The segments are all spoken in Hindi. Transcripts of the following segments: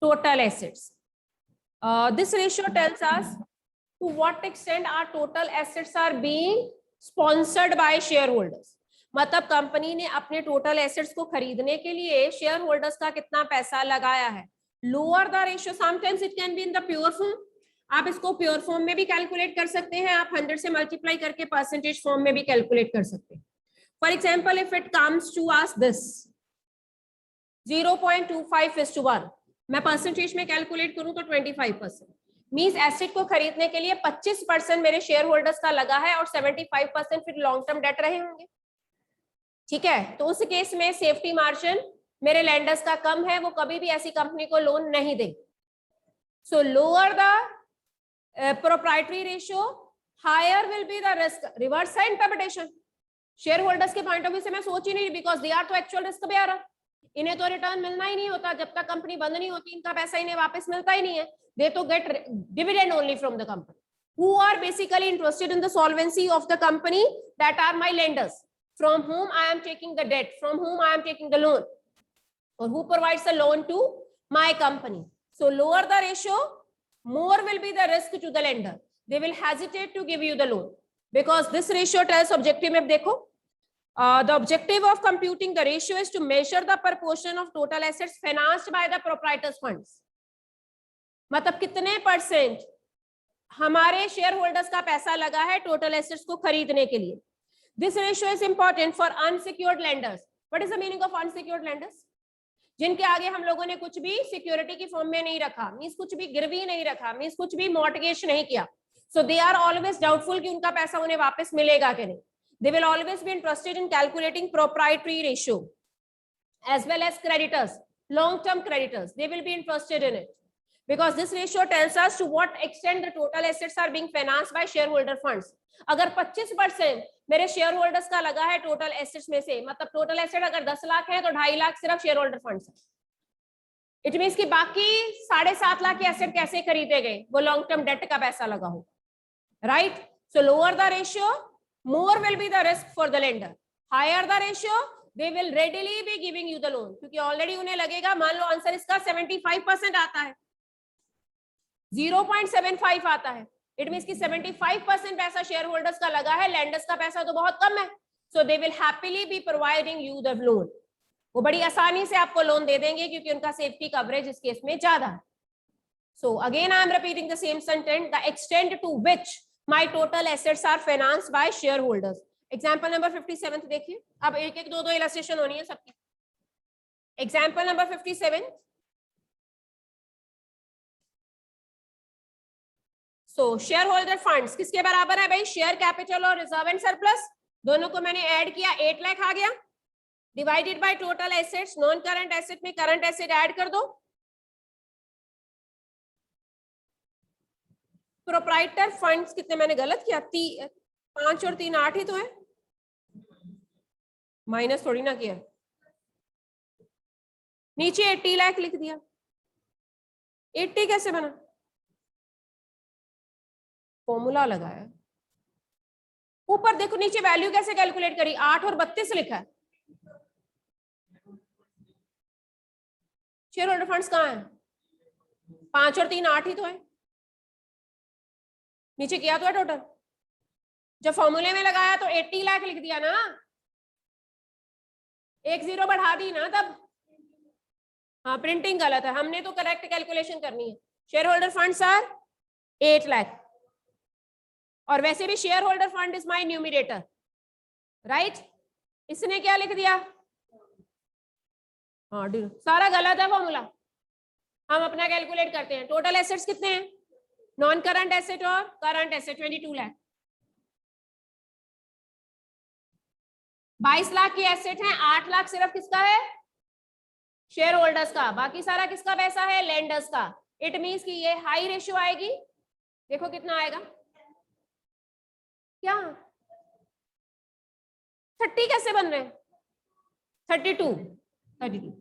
total assets. This ratio tells us to what extent our total assets are being sponsored by shareholders. मतलब कंपनी ने अपने टोटल एसेट्स को खरीदने के लिए शेयर होल्डर्स का कितना पैसा लगाया है. Lower the ratio, sometimes it can be in the pure form. आप इसको प्योर फॉर्म में भी कैलकुलेट कर सकते हैं, आप 100 से मल्टीप्लाई करके परसेंटेज फॉर्म में भी कैलकुलेट कर सकते हैं. For example, if it comes to us this 0.25:1, मैं परसेंटेज में कैलकुलेट करूं तो 25%. मींस एसेट को खरीदने के लिए 25% मेरे शेयर होल्डर्स का लगा है और 75% फिर लॉन्ग टर्म डेट रहे होंगे. ठीक है, तो उस केस में सेफ्टी मार्जिन मेरे लैंडर्स का कम है, वो कभी भी ऐसी कंपनी को लोन नहीं देंगे. So lower the proprietary ratio, higher will be the risk. Reverse है इंटरप्रिटेशन. शेयर होल्डर्स के पॉइंट ऑफ व्यू से मैं सोच ही नहीं, बिकॉज दे आर तो एक्चुअल रिस्क बेयरर. इन्हें तो रिटर्न मिलना ही नहीं होता, जब तक कंपनी बंद नहीं होती इनका पैसा इन्हें वापस मिलता ही नहीं है. दे तो get dividend only from the company. Who are basically interested in the solvency of the company, that are my lenders, from whom I am taking the debt, from whom I am taking the loan, or who provides the loan to my company. So lower the ratio, more will be the risk to the lender. They will hesitate to give you the loan because this ratio tells objective में देखो, the objective of computing the ratio is to measure the proportion of total assets financed by the proprietors funds. मतलब कितने परसेंट हमारे शेयर होल्डर्स का पैसा लगा है टोटल एसेट्स को खरीदने के लिए. This ratio is important for unsecured lenders. What is the meaning of unsecured lenders? जिनके आगे हम लोगों ने कुछ भी सिक्योरिटी की फॉर्म में नहीं रखा, मींस कुछ भी गिरवी नहीं रखा, मींस कुछ भी मॉर्टगेज नहीं किया. So they are always doubtful कि उनका पैसा उन्हें वापस मिलेगा कि नहीं. They will always be interested in calculating proprietary ratio as well as creditors, long-term creditors. They will be interested in it because this ratio tells us to what extent the total assets are being financed by shareholder funds. अगर 25% मेरे शेयर होल्डर्स का लगा है टोटल एसेट्स में से, मतलब टोटल एसेट अगर 10 लाख है तो 2.5 लाख सिर्फ शेयर होल्डर फंड्स है. इट मींस कि बाकी 7.5 लाख के एसेट कैसे खरीदे गए, वो लॉन्ग टर्म डेट का पैसा लगा हो. Right. So lower the ratio, more will be the risk for the lender. Higher the ratio, they will readily be giving you the loan, क्योंकि ऑलरेडी उन्हें लगेगा, मान लो आंसर इसका 75% आता है, 0.75 आता है. इट मींस कि 75% पैसा शेयर होल्डर्स का लगा है, लैंडर्स का पैसा तो बहुत कम है. So they will happily be providing you the loan. वो बड़ी आसानी से आपको लोन दे देंगे क्योंकि उनका सेफ्टी कवरेज इस केस में ज्यादा है. So again I am repeating the same sentence, the extent to which my total assets are financed by share holders. Example number 57 देखिए. अब एक एक दो इलस्ट्रेशन होनी है सबकी. Example number 57. सो शेयर होल्डर फंड्स किसके बराबर है भाई? शेयर कैपिटल और रिजर्व एंड सरप्लस दोनों को मैंने ऐड किया, 8 लाख आ गया. Divided by total assets, non current asset में करंट एसेट ऐड कर दो. प्रोप्राइटर फंड्स कितने, मैंने गलत किया, 5 और 3 8 ही तो है, माइनस थोड़ी ना किया. नीचे 80 लाख लिख दिया. 80 कैसे बना? फॉर्मूला लगाया. ऊपर देखो नीचे वैल्यू कैसे कैलकुलेट करी, 8 और 32 लिखा है. शेयर होल्डर फंड्स कहाँ है? 5 और 3 8 ही तो है. नीचे किया तो है टोटल. जब फॉर्मूले में लगाया तो 80 लाख लिख दिया ना, 1 0 बढ़ा दी ना तब. हाँ, प्रिंटिंग गलत है, हमने तो करेक्ट कैलकुलेशन करनी है. Share holder funds are 8 lakh. और वैसे भी share holder fund is my numerator, right. इसने क्या लिख दिया? हाँ, सारा गलत है फॉर्मूला. हम अपना कैलकुलेट करते हैं. टोटल एसेट्स कितने हैं? नॉन करंट एसेट और करंट एसेट 22 लाख. 22 लाख की एसेट है, 8 लाख सिर्फ किसका है? शेयर होल्डर्स का. बाकी सारा किसका पैसा है? लेंडर्स का. इट मींस कि ये हाई रेशियो आएगी. देखो कितना आएगा, क्या 30 कैसे बन रहे हैं? 32.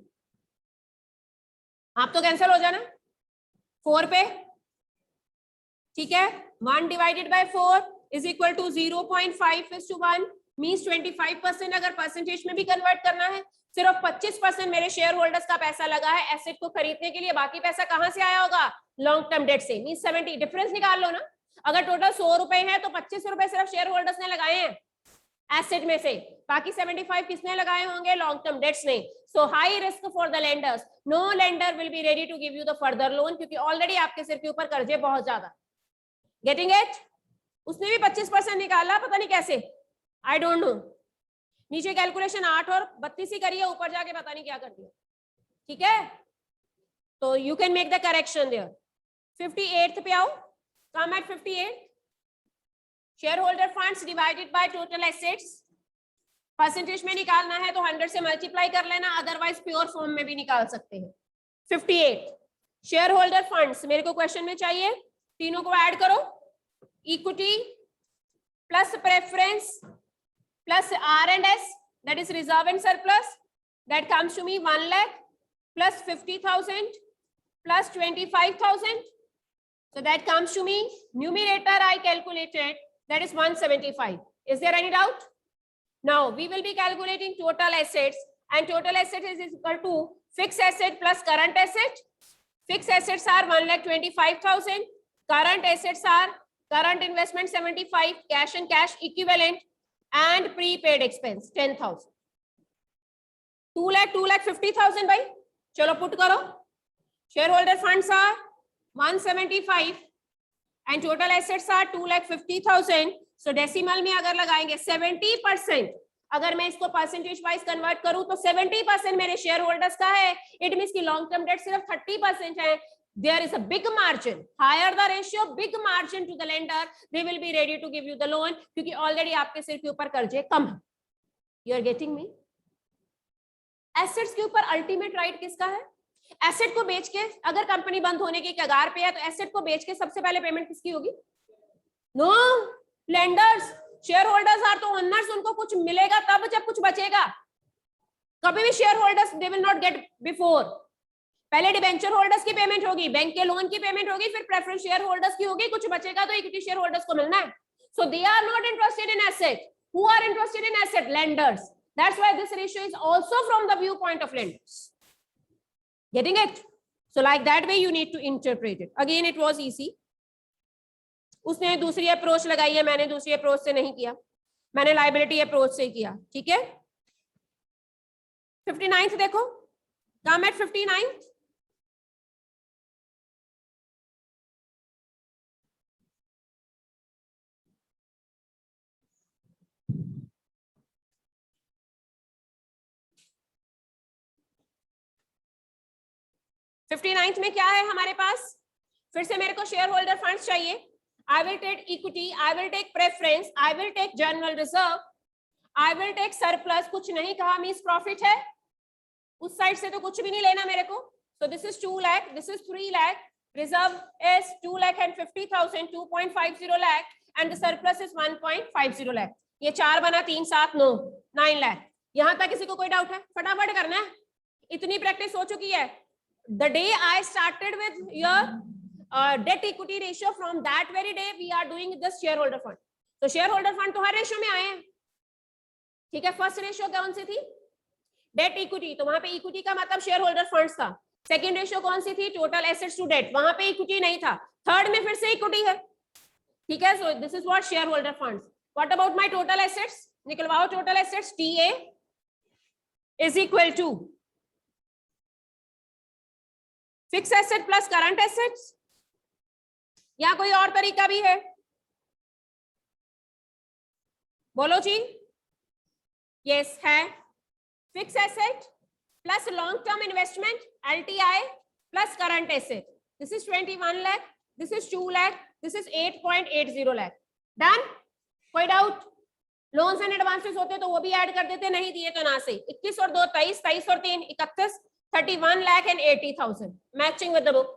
आप तो कैंसिल हो जाना 4 पे. ठीक है. 1 divided by 4 is equal to 0.5:1 means 25%. अगर परसेंटेज में भी कन्वर्ट करना है सिर्फ 25% मेरे शेयर होल्डर्स का पैसा लगा है एसेट को खरीदने के लिए, बाकी पैसा कहां से आया होगा? लॉन्ग टर्म डेट से। मींस 70, डिफरेंस निकाल लो ना। अगर टोटल 100 रुपए है तो 25 रुपए सिर्फ शेयर होल्डर्स ने लगाए हैं एसेट में से, बाकी 75 किसने लगाए होंगे? लॉन्ग टर्म डेट्स ने। So high risk for the lenders, no lender will be ready to give you the further loan, क्योंकि ऑलरेडी आपके सिर के ऊपर कर्जे बहुत ज्यादा। Getting it? उसने भी 25% निकाला, पता नहीं कैसे, आई डोंट नो। नीचे कैलकुलेशन 8 और 32 ही करिए, ऊपर जाके पता नहीं क्या कर दिया। ठीक है, तो you can make the correction there. 58th पे आओ, come at 58। Share holder funds divided by total assets, percentage में निकालना है तो 100 से मल्टीप्लाई कर लेना, अदरवाइज प्योर फॉर्म में भी निकाल सकते हैं। 58 शेयर होल्डर फंड्स मेरे को क्वेश्चन में चाहिए, तीनों को ऐड करो, equity plus preference plus R&S, that is reserve and surplus, that comes to me 1 lakh plus 50,000 plus 25,000, so that comes to me, numerator I calculated, that is 175. Is there any doubt? Now we will be calculating total assets, and total asset is equal to fixed asset plus current asset. Fixed assets are 1,25,000, current assets are current investment 75, cash and cash equivalent, and prepaid expense 10,000. 2,50,000 भाई, चलो पुट करो। Shareholder funds are 175 and total assets are 2,50,000. So decimal में अगर लगाएंगे 70%, अगर मैं इसको परसेंटेज वाइज कन्वर्ट करूं तो 70% मेरे शेयर होल्डर्स का है। इट मींस कि लॉन्ग टर्म डेट सिर्फ 30% है। There is a big margin, higher the ratio, big margin to the lender, they will be ready to give you the loan, क्योंकि ऑलरेडी आपके सिर के ऊपर कर्जे कम है। You are getting me? Assets के ऊपर अल्टीमेट राइट किसका है? एसेट को बेच के, अगर कंपनी बंद होने के कगार पे है तो एसेट को बेच के सबसे पहले पेमेंट किसकी होगी? No, lenders. Share holders are तो ओनर्स, उनको कुछ मिलेगा तब जब कुछ बचेगा। कभी भी share holders they will not get before. पहले डिबेंचर होल्डर्स की पेमेंट होगी, बैंक के लोन की पेमेंट होगी, फिर प्रेफरेंस शेयर होल्डर्स की होगी, कुछ बचेगा तो इक्विटी शेयर होल्डर्स को मिलना है। So they are not interested in asset. Who are interested in asset? Lenders. That's why this ratio is also from the view point of lenders. Getting it? So like that way you need to interpret it. Again it was easy. उसने दूसरी अप्रोच लगाई है, मैंने दूसरी अप्रोच से नहीं किया, मैंने लायबिलिटी अप्रोच से किया। ठीक है, 59th देखो, कम एट 59th। में क्या है हमारे पास? फिर से मेरे को शेयर होल्डर फंड्स चाहिए। I will take equity, I will take preference, I will take general reserve, I will take surplus। कुछ नहीं कहा, मींस प्रॉफिट है। उस साइड से तो कुछ भी नहीं लेना मेरे को। So this is 2 lakh, this is 3 lakh, reserve is 2,50,000, 2.50 lakh, and the surplus is 1.50 lakh। ये 4 बना 3 7 9, 9 lakh। यहाँ तक किसी को कोई डाउट है? फटाफट करना है, इतनी प्रैक्टिस हो चुकी है। The day I started with your debt equity ratio, from that very day we are doing this shareholder fund. So shareholder fund तो हर रेशियो में आए हैं। ठीक है, फर्स्ट रेशियो कौन सी थी? डेट इक्विटी, तो वहां पे इक्विटी का मतलब शेयर होल्डर फंड्स था। सेकंड रेशियो कौन सी थी? टोटल एसेट्स टू डेट, वहां पे इक्विटी नहीं था। थर्ड में फिर से इक्विटी है। ठीक है, so this is what share holder funds. What about my total assets? निकलवाओ total assets. TA is equal to fix asset plus current assets, या कोई और तरीका भी है? बोलो जी। यस है, fix asset plus long term investment LTI plus current asset. This is 21 lakh, this is 2 lakh, this is 8.80 lakh. Done? कोई डाउट? लोन्स एंड एडवांसेस होते तो वो भी ऐड कर देते, नहीं दिए तो ना से। 21 और 2 23, 23 और 3 31, 31 lakh and 80,000, matching with the book।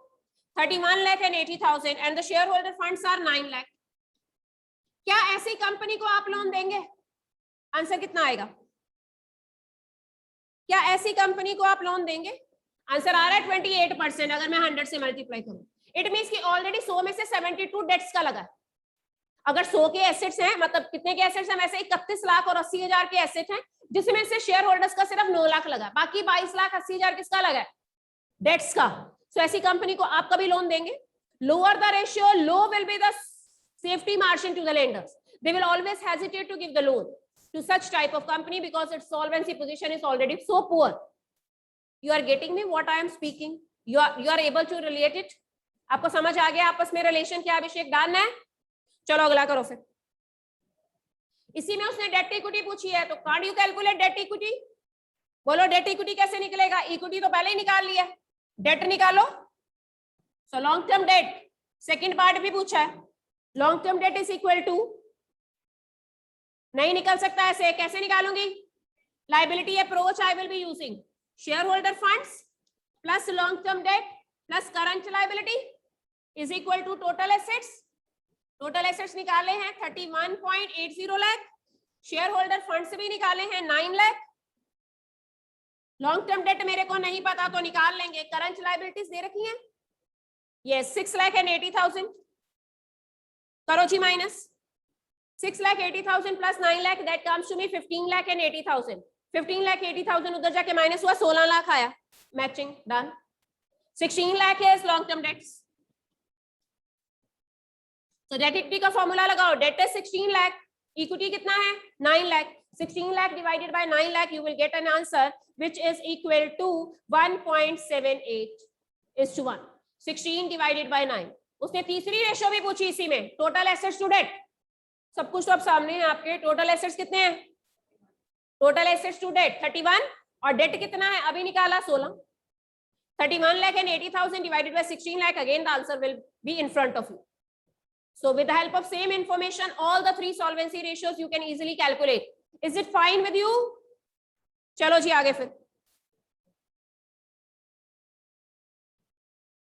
31 lakh and 80,000 and the shareholder funds are 9 lakh। क्या ऐसी कंपनी को आप लोन देंगे? आंसर कितना आएगा? क्या ऐसी कंपनी को आप लोन देंगे? आंसर आ रहा है 28%। अगर मैं 100 से मल्टीप्लाई करूं, इट मींस कि ऑलरेडी 100 में से 72 डेट्स का लगा है। अगर 100 के एसेट्स हैं, मतलब कितने के एसेट्स हैं, वैसे 31 लाख और 80,000 के एसेट हैं, जिसमें से शेयर होल्डर्स का सिर्फ 9 लाख लगा, बाकी 22,80,000 किसका लगा है? डेट्स का। सो ऐसी कंपनी को आप कभी लोन देंगे? Lower the ratio, low will be the safety margin to the lenders. They will always hesitate to give the loan to such type of company because its solvency position is already so poor. You are getting me what I am speaking? You are able to relate it? आपको समझ आ गया आपस में रिलेशन क्या? अभिषेक डालना है? चलो अगला करो फिर. इसी में उसने डेट इक्विटी पूछी है, तो can't you calculate debt equity? बोलो डेट इक्विटी कैसे निकलेगा? इक्विटी तो पहले ही निकाल लिया, डेट निकालो. So long term debt, second part भी पूछा है. Long term debt is equal to, नहीं निकल सकता ऐसे, कैसे निकालूंगी? Liability approach I will be using share holder funds plus long term debt plus current liability is equal to total assets. Total assets निकाले हैं 31.80 लाख, शेयर होल्डर फंड्स भी निकाले हैं 9 लाख. लॉन्ग टर्म डेट मेरे को नहीं पता तो निकाल लेंगे. करंट लाइबिलिटीज दे रखी हैं, ये 6,80,000. करो जी minus 6,80,000 plus 9 lakh, that comes to me 15,80,000. 15,80,000 उधर जाके माइनस हुआ, 16 लाख आया. Matching done. 16 लाख है लॉन्ग टर्म डेट्स. तो डेट इक्विटी का फॉर्मूला लगाओ. डेट इज 16 लाख, इक्विटी कितना है? 9 lakh. 16 lakh divided by 9 lakh, you will get an answer which is equal to 1.78:1. 16 divided by 9. उसने तीसरी रेशियो भी पूछी इसी में, टोटल एसेट्स टू डेट. सब कुछ तो अब सामने है आपके. टोटल एसेट्स कितने हैं? टोटल एसेट्स टू डेट 31 और डेट कितना है? अभी निकाला 16. 31,80,000 divided by 16 lakh. Again the answer will be in front of you. So with the help of same information, all the three solvency ratios you can easily calculate. Is it fine with you? चलो जी आगे फिर.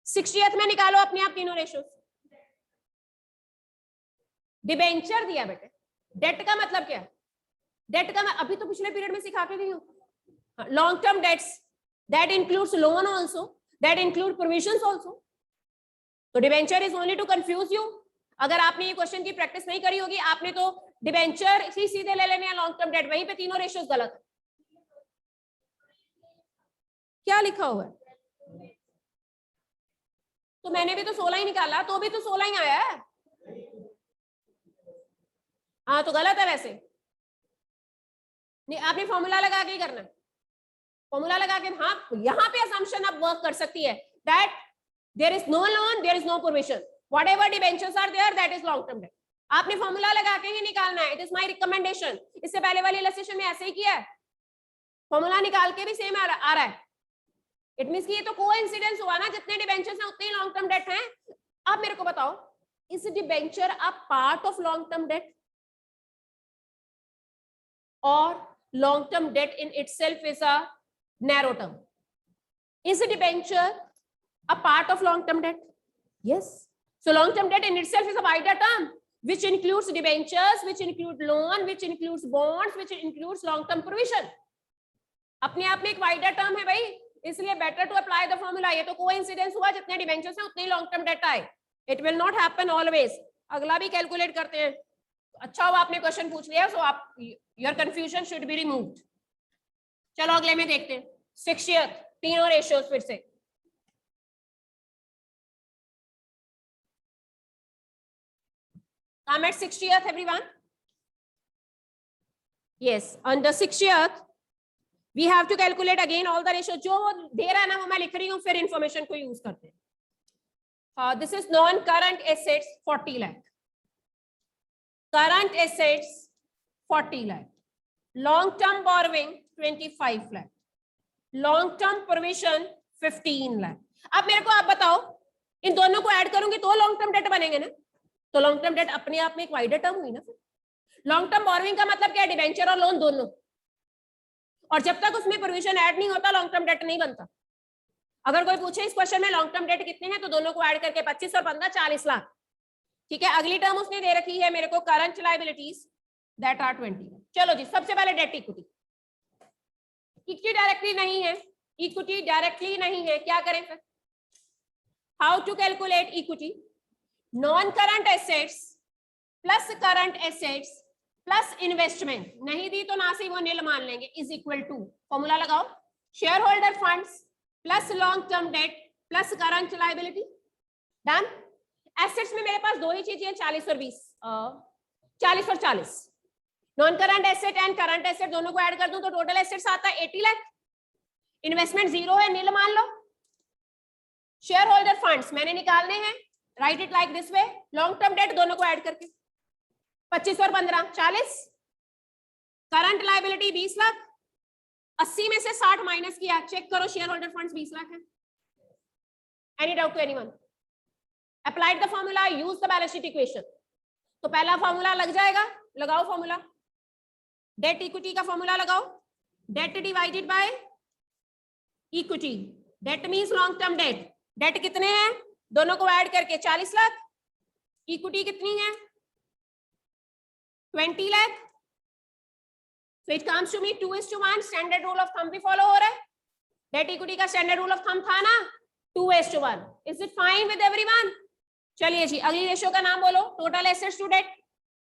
60th में निकालो अपने आप तीनों रेशियोज. डिबेंचर दिया बेटे. डेट का मतलब क्या? डेट का अभी तो पिछले पीरियड में सिखा के गई हूं. Long term debts, that includes loan also, that include provisions also. तो debenture is only to confuse you. अगर आपने ये क्वेश्चन की प्रैक्टिस नहीं करी होगी, आपने तो डिबेंचर सीधे ले लेने हैं, लॉन्ग टर्म डेट, वहीं पे तीनों रेशियोज गलत है. क्या लिखा हुआ है? तो मैंने भी तो 16 ही निकाला, तो भी तो 16 ही आया है. हाँ तो गलत है वैसे. नहीं, आपने फॉर्मूला लगा के ही करना. फॉर्मूला लगा के. हाँ यहाँ पे असम्पशन आप वर्क कर सकती है that there is no loan, there is no provision, whatever debentures are there that is long term debt. आपने फॉर्मूला लगा के ही निकालना है. It is my recommendation. इससे पहले वाली इलस्ट्रेशन में ऐसे ही किया है, फॉर्मूला निकाल के भी सेम आ रहा है. इट मींस कि ये तो कोइंसिडेंस हुआ ना, जितने डिबेंचर्स हैं उतने ही लॉन्ग टर्म डेट हैं. आप मेरे को बताओ, is debenture a part of long term date or long term debt in itself is a narrow term? Is a debenture a part of long term debt? Yes. So long term debt in itself is a wider term which includes debentures, which include loan, which includes bonds, which includes long term provision. अपने आप में एक wider term है भाई, इसलिए better to apply the formula. ये तो coincidence हुआ, जितने debentures हैं उतने ही long term debt आए. It will not happen always. अगला भी calculate करते हैं. अच्छा हुआ आपने क्वेश्चन पूछ लिया, सो आप your confusion should be removed. चलो अगले में देखते हैं. 60th, तीनों रेशियोज फिर से. I'm at 60th everyone. Yes, under 60th we have to calculate again all the ratios. जो दे रहा है ना वो मैं लिख रही हूँ, फिर इंफॉर्मेशन को यूज करते हैं. This is non current assets 40 lakh. Current assets 40 lakh, long term borrowing 25 lakh, long term provision 15 lakh. अब मेरे को आप बताओ, इन दोनों को ऐड करूंगी तो लॉन्ग टर्म डेट बनेंगे ना. तो लॉन्ग टर्म डेट अपने आप में एक वाइडर टर्म हुई ना. लॉन्ग टर्म बोरोइंग का मतलब क्या है? डिबेंचर और लोन दोनों. और जब तक उसमें प्रोविजन ऐड नहीं होता लॉन्ग टर्म डेट नहीं बनता. अगर कोई पूछे इस क्वेश्चन में लॉन्ग टर्म डेट कितने हैं, तो दोनों को ऐड करके 25 और 15 40 लाख. ठीक है. अगली टर्म उसने दे रखी है मेरे को करंट लायबिलिटीज दैट आर 20. चलो जी, सबसे पहले डेट इक्विटी. इक्विटी डायरेक्टली नहीं है, इक्विटी डायरेक्टली नहीं है, क्या करें फिर? How to calculate equity? Non current assets plus current assets plus investment, नहीं दी तो ना से वो नील मान लेंगे, इज इक्वल टू, फॉर्मूला लगाओ, share holder funds plus long term debt plus current liability. Done. Assets में मेरे पास दो ही चीजें हैं, 40 और 20, 40 और 40। Non current asset and current asset दोनों को ऐड कर दूं तो टोटल एसेट्स आता है 80 लाख। इन्वेस्टमेंट जीरो है, नील मान लो। शेयर होल्डर फंड्स मैंने निकालने हैं, right it like this way. Long term date दोनों को ऐड करके 25 और 15 40। करंट लायबिलिटी 20 लाख, 80 में से 60 माइनस किया, चेक करो शेयर होल्डर फंड्स 20 लाख है। Any doubt to anyone? Applied the formula, use the balance sheet equation. तो पहला फॉर्मूला लग जाएगा, लगाओ फॉर्मूला, डेट इक्विटी का फॉर्मूला लगाओ, debt divided by equity. Debt means long term debt, debt कितने हैं दोनों को ऐड करके 40 लाख, इक्विटी कितनी है 20 lakh, so it comes to me 2:1। Standard rule of thumb भी फॉलो हो रहा है, डेट इक्विटी का स्टैंडर्ड रूल ऑफ थंब था ना 2:1। Is it fine with everyone? चलिए जी, अगली रेशियो का नाम बोलो, टोटल एसेट्स टू डेट।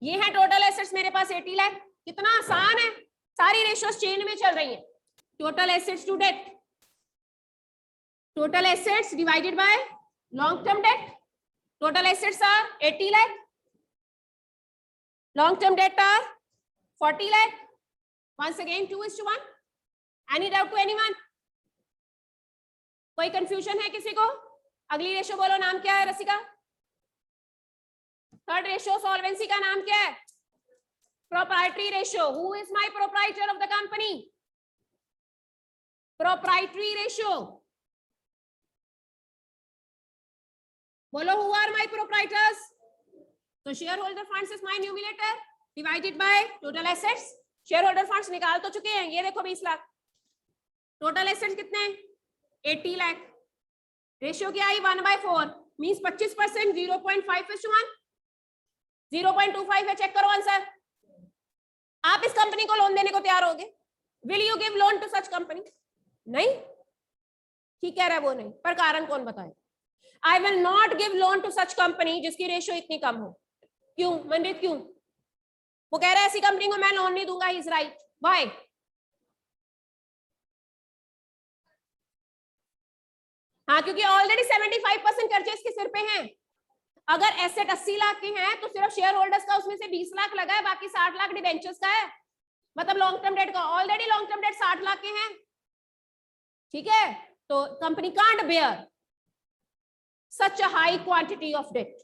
ये है टोटल एसेट्स मेरे पास 80 लाख, कितना आसान है, सारी रेशियोज चेन में चल रही हैं। Total assets to debt, total assets divided by long term debt. Total assets are 80 lakh, long term debt are 40 lakh. Once again 2:1। Any doubt to anyone? कोई कंफ्यूजन है किसी को? अगली रेशियो बोलो, नाम क्या है रसिका? थर्ड रेशियो सॉल्वेंसी का नाम क्या है? Proprietary ratio. Who is my proprietor of the company? Proprietary ratio बोलो, हु आर माय प्रोप्राइटर्स? तो share holder funds is my numerator divided by total assets. Share holder funds निकाल तो चुके हैं, ये देखो 20 लाख। टोटल एसेट्स कितने 80 लाख। रेशियो क्या आई 1/4 मींस 25%, 0.5:1, 0.25 है। चेक करो आंसर। आप इस कंपनी को लोन देने को तैयार होगे? Will you give loan to such company? नहीं, ठीक कह रहा है वो नहीं, पर कारण कौन बताए? I will not give loan to such company जिसकी रेशियो इतनी कम हो। क्यों मनरीत, क्यों? वो कह रहा है ऐसी कंपनी को मैं लोन नहीं दूंगा, ही इज राइट। व्हाई? हाँ, क्योंकि ऑलरेडी 75% कर्जे इसके सिर पे हैं। अगर एसेट 80 लाख के हैं तो सिर्फ शेयर होल्डर्स का उसमें से 20 लाख लगा है, बाकी 60 लाख डिबेंचर्स का है, मतलब लॉन्ग टर्म डेट का। Already long term debt 60 lakh के हैं, ठीक है? तो company can't bear such a high quantity of debt,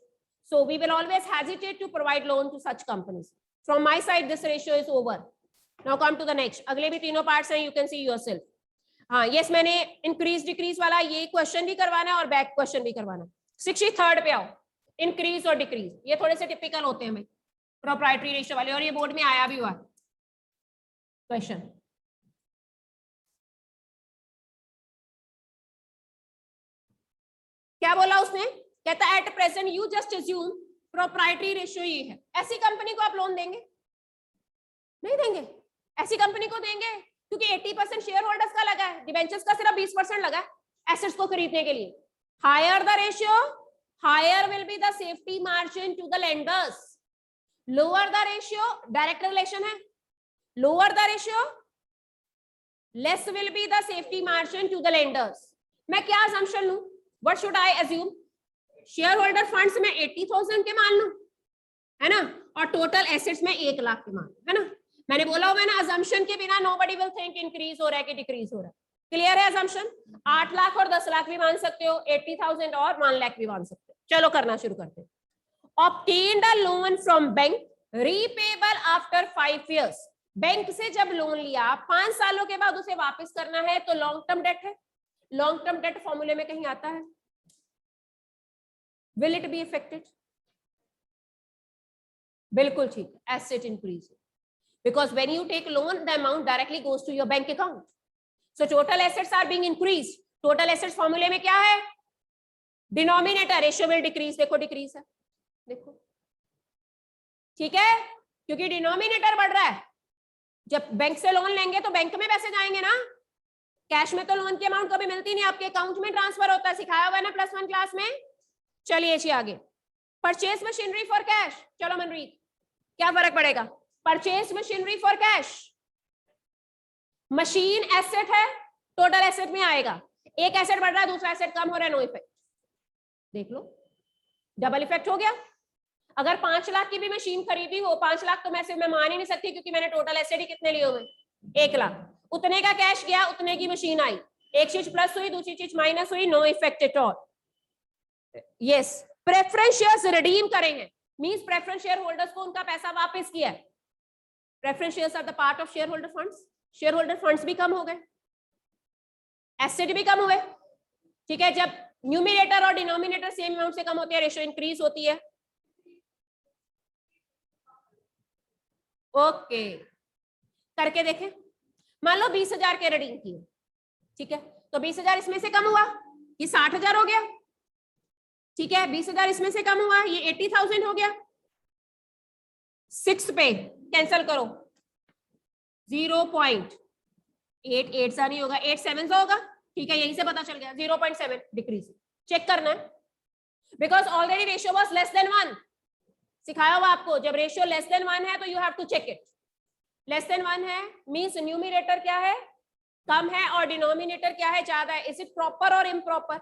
so we will always hesitate to provide loan to such companies. From my side this ratio is over. Now come to the next. अगले भी तीनों पार्ट्स हैं, you can see yourself. हाँ, yes, मैंने इंक्रीज डिक्रीज वाला ये क्वेश्चन भी करवाना है और बैक क्वेश्चन भी करवाना है। 63rd पे आओ, इंक्रीज और डिक्रीज, ये थोड़े से टिपिकल होते हैं भाई प्रोप्राइटरी रेशियो वाले, और ये बोर्ड में आया भी हुआ क्वेश्चन। क्या बोला उसने? कहता है at present you just assume proprietary ratio ये है। ऐसी कंपनी को आप लोन देंगे? नहीं देंगे। ऐसी कंपनी को देंगे क्योंकि 80% शेयर होल्डर्स का लगा है, डिबेंचर्स का सिर्फ 20% लगा है एसेट्स को खरीदने के लिए। Higher the ratio, higher will be the safety margin to the lenders. Lower the ratio, direct relation है, lower the ratio less will be the safety margin to the lenders. मैं क्या असम्पशन लूं? What should I assume? Share holder funds में 80,000 के मान लूं, है ना, और टोटल एसेट्स में 1 लाख के मान, है ना। मैंने बोला हुआ है ना, असम्पशन के बिना nobody will think इंक्रीज हो रहा है कि डिक्रीज हो रहा है। क्लियर है असम्पशन? 8 लाख और 10 लाख भी मान सकते हो, 80,000 और 1 लाख भी मान सकते हो। चलो करना शुरू करते हैं। Obtained a loan from bank, repayable after 5 years। Bank से जब लोन लिया 5 सालों के बाद उसे वापस करना है तो लॉन्ग टर्म डेट है। लॉन्ग टर्म डेट फॉर्मूले में कहीं आता है? Will it be affected? बिल्कुल ठीक, asset increase, because when you take loan the amount directly goes to your bank account, so total assets are being increase. Total assets फॉर्मूले में क्या है? Denominator ratio will decrease. देखो डिक्रीज है, देखो, ठीक है, क्योंकि डिनोमिनेटर बढ़ रहा है। जब बैंक से लोन लेंगे तो बैंक में पैसे जाएंगे ना, कैश में तो लोन की अमाउंट कभी मिलती नहीं, आपके अकाउंट में ट्रांसफर होता है, सिखाया हुआ है ना +1 क्लास में। चलिए जी आगे। परचेज मशीनरी फॉर कैश, चलो मनरीत क्या फर्क पड़ेगा? Purchase machinery for cash, machine asset है, टोटल एसेट में आएगा, एक एसेट बढ़ रहा है दूसरा एसेट कम हो रहा है, नो इफेक्ट। देख लो डबल इफेक्ट हो गया। अगर 5 लाख की भी मशीन खरीदी हो, 5 लाख तो मैं मान ही नहीं सकती क्योंकि मैंने टोटल एसेट ही कितने लिए हुए, 1 लाख, उतने का कैश गया, उतने की मशीन आई, एक चीज प्लस हुई दूसरी चीज माइनस हुई, no effect at all. Yes, preference shares redeem करेंगे, मींस प्रेफरेंस शेयर होल्डर्स को उनका पैसा वापस किया है। Preference shares are the part of share holder funds, share holder funds भी कम हो गए, एसेट भी कम हुए, ठीक है। जब न्यूमिनेटर और डिनोमिनेटर सेम अमाउंट से कम होती है, रेशियो इंक्रीज होती है। ओके, करके देखें। मान लो 20,000 के रिडीम किए, ठीक है, तो 20,000 इसमें से कम हुआ, ये 60,000 हो गया, ठीक है। 20,000 इसमें से कम हुआ, ये 80,000 हो गया। 6 पे कैंसिल करो, 0.88 सा नहीं होगा, 87 सा होगा, ठीक है, यहीं से पता चल गया 0.7 डिक्रीज। चेक करना है, because already ratio was less than 1, सिखाया हुआ आपको, जब रेशियो लेस देन 1 है तो you have to check it. Less than 1 है मींस न्यूमिनेटर क्या है, कम है, और डिनोमिनेटर क्या है, ज्यादा है। इज इट प्रॉपर और improper?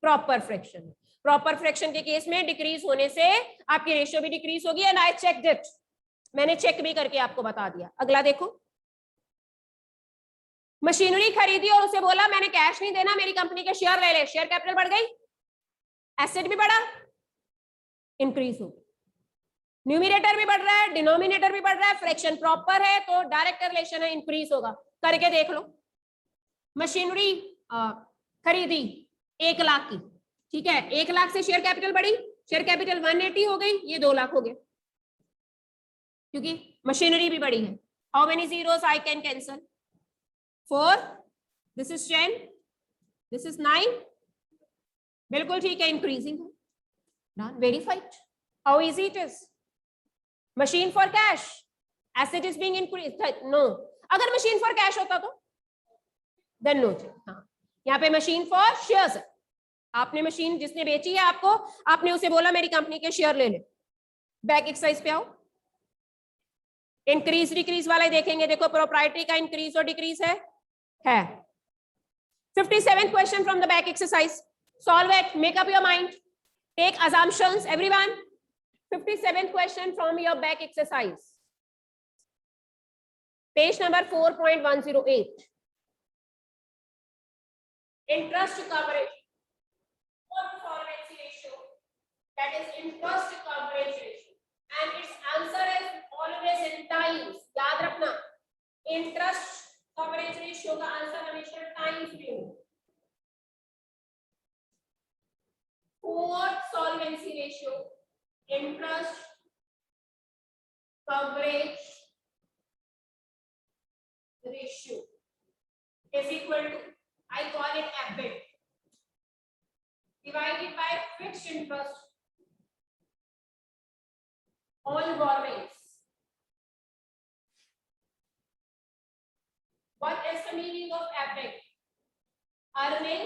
Proper fraction. Proper fraction के केस में डिक्रीज होने से आपकी रेशियो भी डिक्रीज होगी, एंड आई चेक्ड इट, मैंने चेक भी करके आपको बता दिया। अगला देखो, मशीनरी खरीदी और उसे बोला मैंने कैश नहीं देना, मेरी कंपनी के शेयर ले ले, शेयर कैपिटल बढ़ गई, एसेट भी बढ़ा, इंक्रीज हो, न्यूमिनेटर भी बढ़ रहा है, डिनोमिनेटर भी बढ़ रहा है, फ्रैक्शन प्रॉपर है तो डायरेक्ट रिलेशन है, इंक्रीज होगा। करके देख लो, मशीनरी खरीदी 1 लाख की, ठीक है, 1 लाख से शेयर कैपिटल बढ़ी, शेयर कैपिटल 180 हो गई, ये 2 लाख हो गया क्योंकि मशीनरी भी बढ़ी है। How many zeros I can cancel? 4, this is 10, this is 9, बिल्कुल ठीक है, इंक्रीजिंग है, done, verified. How easy it is? Machine for cash, asset is being increased, no. अगर मशीन फॉर कैश होता तो देन नो। हाँ, यहाँ पे मशीन फॉर शेयर्स है, आपने मशीन जिसने बेची है आपको, आपने उसे बोला मेरी कंपनी के शेयर ले ले। बैक एक्सरसाइज पे आओ, इंक्रीज डिक्रीज वाला देखेंगे। देखो प्रोप्राइटरी का इंक्रीज और डिक्रीज है। 57th question from the back exercise, solve it, make up your mind, take assumptions everyone. 57th question from your back exercise, page number 4.108, interest coverage or solvency ratio, that is interest coverage ratio, and its answer is always in times. याद रखना, interest coverage ratio का आंसर हमेशा टाइम्स में हो। Fourth solvency ratio, interest coverage ratio is equal to, I call it EBIT, divided by fixed interest on borrowings. What is the meaning of EBIT? Earning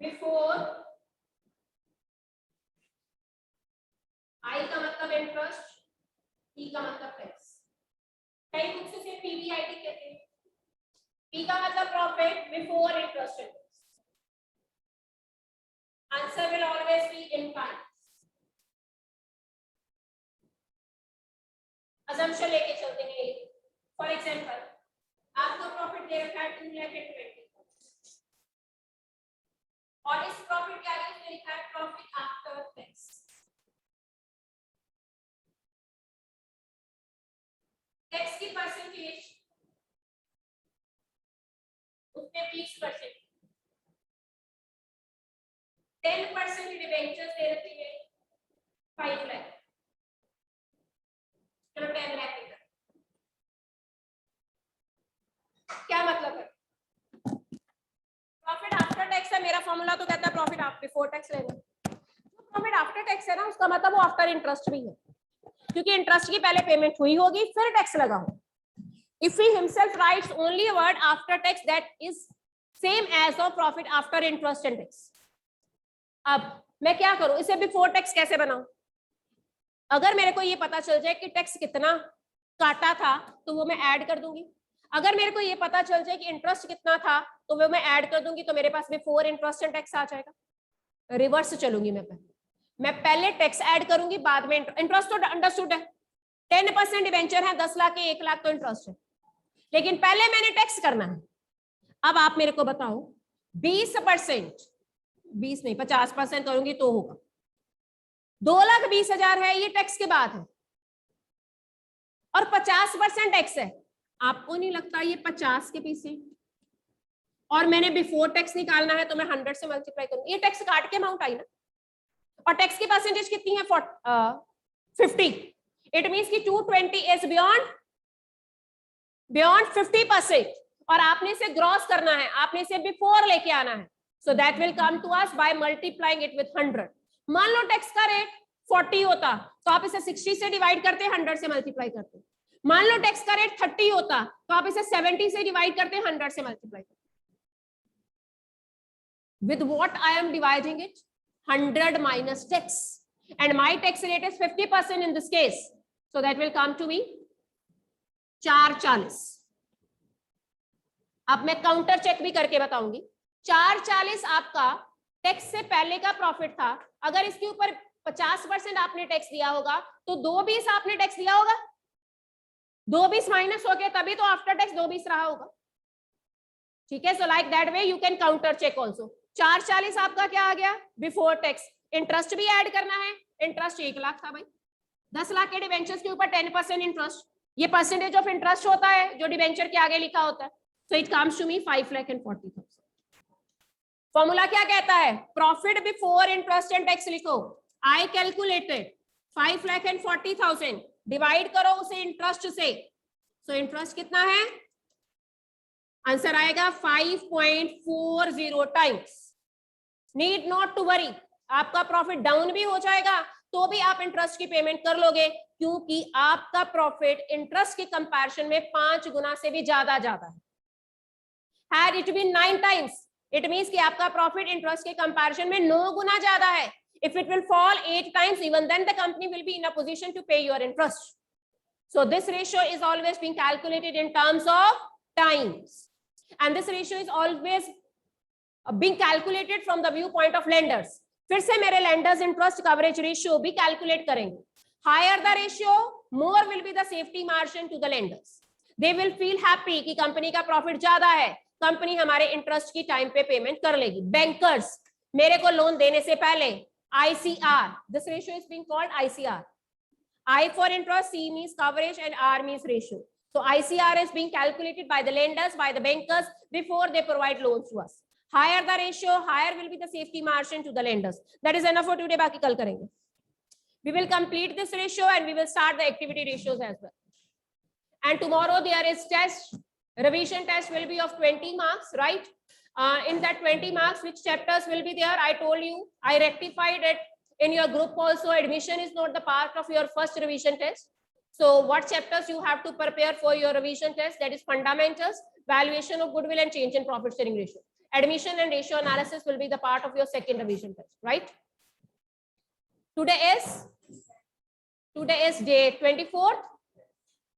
before, I का मतलब इंटरेस्ट, E का मतलब टैक्स। कई बुक्स से पीबीआईटी कहते हैं। P का मतलब profit before interest and tax. Answer will always be in times. assumption लेके चलते हैं। फॉर एग्जांपल आपको प्रॉफिट दे रखा है 2,20,000 और इस प्रॉफिट के आगे उसने लिखा है प्रॉफिट आफ्टर टैक्स। टैक्स की परसेंटेज उसने 20%, 10% डिबेंचर्स दे रखे हैं 5 लाख, चलो 10 लाख लेकर। क्या मतलब है? प्रॉफिट आफ्टर टैक्स है, मेरा फॉर्मूला तो कहता है प्रॉफिट बिफोर टैक्स लेना। प्रॉफिट आफ्टर टैक्स है ना, उसका मतलब वो आफ्टर इंटरेस्ट भी है, क्योंकि इंटरेस्ट की पहले पेमेंट हुई होगी फिर टैक्स लगा हो। If he himself writes only a word after tax, that is same as of profit after interest and tax. अब मैं क्या करूं, इसे बिफोर टैक्स कैसे बनाऊं? अगर मेरे को ये पता चल जाए कि टैक्स कितना काटा था तो वो मैं ऐड कर दूंगी। अगर मेरे को ये पता चल जाए कि इंटरेस्ट कितना था तो वो मैं ऐड कर दूंगी, तो मेरे पास बिफोर इंटरेस्ट एंड टैक्स आ जाएगा। रिवर्स चलूंगी मैं पहले टैक्स ऐड करूंगी, बाद में इंटरेस्ट। तो अंडरस्टूड है, 10% डिवेंचर है, 10 लाख के 1 लाख तो इंटरेस्ट है, लेकिन पहले मैंने टैक्स करना है। अब आप मेरे को बताओ 20%, 20 नहीं 50% करूंगी तो होगा 2,20,000 है, ये टैक्स के बाद है, और 50% टैक्स है। आपको नहीं लगता ये 50 के पीछे, और मैंने बिफोर टैक्स निकालना है तो मैं 100 से मल्टीप्लाई करूंगी, ये टैक्स काट के अमाउंट आई ना। और टैक्स की परसेंटेज कितनी है 50। इट मींस कि 220 इज बियॉन्ड 50%, और आपने इसे ग्रॉस करना है, आपने इसे बिफोर लेके आना है। So that will come to us by multiplying it with 100। मान लो टैक्स का रेट 40 होता तो आप इसे 60 से डिवाइड करते, 100 से मल्टीप्लाई करते। मान लो टैक्स का रेट 30 होता तो आप इसे 70 से डिवाइड करते, 100 से मल्टीप्लाई करते। With what I am dividing it? 100 minus tax, and my tax rate is 50% in this case, so that will come to me 440। अब मैं काउंटर चेक भी करके बताऊंगी। 440 आपका टैक्स से पहले का प्रॉफिट था, अगर इसके ऊपर 50% आपने टैक्स दिया होगा तो 220 आपने टैक्स दिया होगा, 220 माइनस हो गया, तभी तो आफ्टर टैक्स 220 रहा होगा। ठीक है, so like that way you can counter check also. 440 आपका क्या आ गया बिफोर टैक्स। इंटरेस्ट भी ऐड करना है, इंटरेस्ट 1 लाख था भाई, 10 लाख के डिवेंचर्स के ऊपर 10% इंटरेस्ट, ये परसेंटेज ऑफ इंटरेस्ट होता है जो डिवेंचर के आगे लिखा होता है। So it comes to me 5,40,000। Formula क्या कहता है, profit before interest and tax लिखो। आई कैलकुलेटेड 5,40,000, डिवाइड करो उसे इंटरेस्ट से, सो इंटरेस्ट कितना है, आंसर आएगा 5.40 times. Need not to worry, आपका प्रॉफिट डाउन भी हो जाएगा तो भी आप इंटरेस्ट की पेमेंट कर लोगे, क्योंकि आपका प्रॉफिट इंटरेस्ट के कंपैरिजन में 5 गुना से भी ज्यादा है। Had it been 9 times, it means कि आपका प्रॉफिट इंटरेस्ट के कंपैरिजन में 9 गुना ज्यादा है। If it will fall 8 times, even then the company will be in a position to pay your interest. So this ratio is always being calculated in terms of times, and this ratio is always being calculated from the viewpoint of lenders. फिर से मेरे lenders interest coverage ratio भी calculate करेंगे। Higher the ratio, more will be the safety margin to the lenders. They will feel happy कि कंपनी का प्रॉफिट ज्यादा है, कंपनी हमारे इंटरेस्ट की टाइम पे पेमेंट कर लेगी। बैंकर्स मेरे को लोन देने से पहले ICR, this ratio is being called ICR. I for interest, C means coverage, and R means ratio. So ICR is being calculated by the lenders, by the bankers before they provide loans to us. Higher the ratio, higher will be the safety margin to the lenders. That is enough for today. बाकी कल करेंगे। We will complete this ratio and we will start the activity ratios as well. And tomorrow there is test, revision test will be of 20 marks, right? In that 20 marks, which chapters will be there? I told you, I rectified it in your group also. Admission is not the part of your first revision test. So what chapters you have to prepare for your revision test? That is fundamentals, valuation of goodwill, and change in profit sharing ratio. Admission and ratio analysis will be the part of your second revision test, right? Today is day 24th.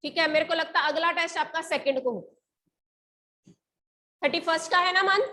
ठीक है, मेरे को लगता है अगला टेस्ट आपका सेकंड को होगा। 31st का है ना मंथ,